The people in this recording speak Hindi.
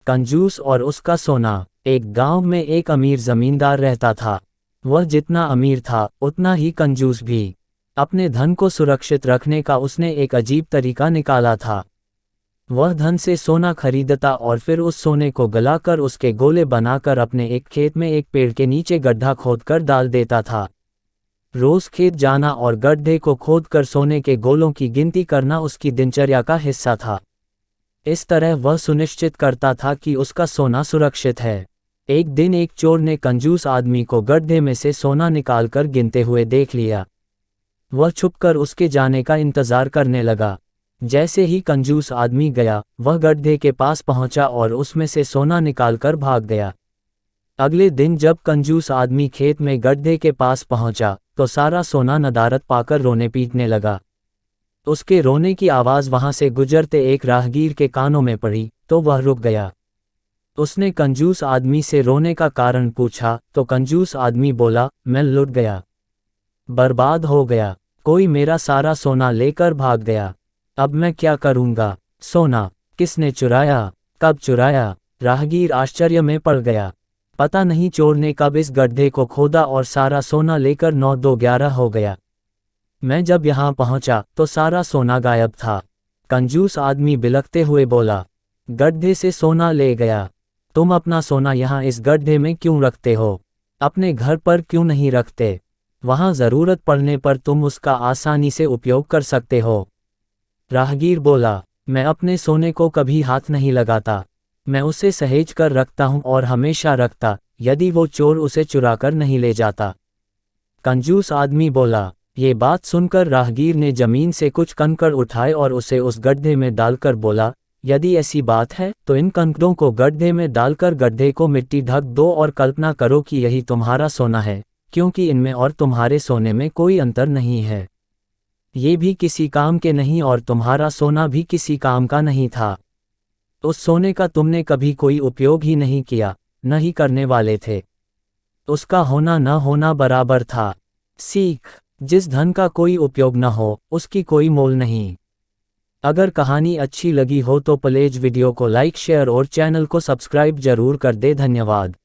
कंजूस और उसका सोना। एक गांव में एक अमीर जमींदार रहता था। वह जितना अमीर था उतना ही कंजूस भी। अपने धन को सुरक्षित रखने का उसने एक अजीब तरीका निकाला था। वह धन से सोना खरीदता और फिर उस सोने को गलाकर उसके गोले बनाकर अपने एक खेत में एक पेड़ के नीचे गड्ढा खोदकर डाल देता था। रोज खेत जाना और गड्ढे को खोदकर सोने के गोलों की गिनती करना उसकी दिनचर्या का हिस्सा था। इस तरह वह सुनिश्चित करता था कि उसका सोना सुरक्षित है। एक दिन एक चोर ने कंजूस आदमी को गड्ढे में से सोना निकालकर गिनते हुए देख लिया। वह छुपकर उसके जाने का इंतजार करने लगा। जैसे ही कंजूस आदमी गया, वह गड्ढे के पास पहुंचा और उसमें से सोना निकालकर भाग गया। अगले दिन जब कंजूस आदमी खेत में गड्ढे के पास पहुंचा, तो सारा सोना नदारद पाकर रोने पीटने लगा। उसके रोने की आवाज़ वहां से गुजरते एक राहगीर के कानों में पड़ी, तो वह रुक गया। उसने कंजूस आदमी से रोने का कारण पूछा, तो कंजूस आदमी बोला, मैं लुट गया, बर्बाद हो गया, कोई मेरा सारा सोना लेकर भाग गया। अब मैं क्या करूंगा? सोना किसने चुराया? कब चुराया? राहगीर आश्चर्य में पड़ गया। पता नहीं चोर ने कब इस गड्ढे को खोदा और सारा सोना लेकर 9-2-11 हो गया। मैं जब यहाँ पहुंचा तो सारा सोना गायब था। कंजूस आदमी बिलखते हुए बोला, गड्ढे से सोना ले गया। तुम अपना सोना यहाँ इस गड्ढे में क्यों रखते हो? अपने घर पर क्यों नहीं रखते? वहाँ ज़रूरत पड़ने पर तुम उसका आसानी से उपयोग कर सकते हो। राहगीर बोला, मैं अपने सोने को कभी हाथ नहीं लगाता। मैं उसे सहेज कर रखता हूँ और हमेशा रखता, यदि वो चोर उसे चुराकर नहीं ले जाता। कंजूस आदमी बोला। ये बात सुनकर राहगीर ने जमीन से कुछ कंकड़ उठाए और उसे उस गड्ढे में डालकर बोला, यदि ऐसी बात है तो इन कंकड़ों को गड्ढे में डालकर गड्ढे को मिट्टी ढक दो और कल्पना करो कि यही तुम्हारा सोना है, क्योंकि इनमें और तुम्हारे सोने में कोई अंतर नहीं है। ये भी किसी काम के नहीं और तुम्हारा सोना भी किसी काम का नहीं था। उस सोने का तुमने कभी कोई उपयोग ही नहीं किया, न ही करने वाले थे। उसका होना न होना बराबर था। सीख, जिस धन का कोई उपयोग न हो, उसकी कोई मोल नहीं। अगर कहानी अच्छी लगी हो तो प्लीज वीडियो को लाइक, शेयर और चैनल को सब्सक्राइब जरूर कर दे। धन्यवाद।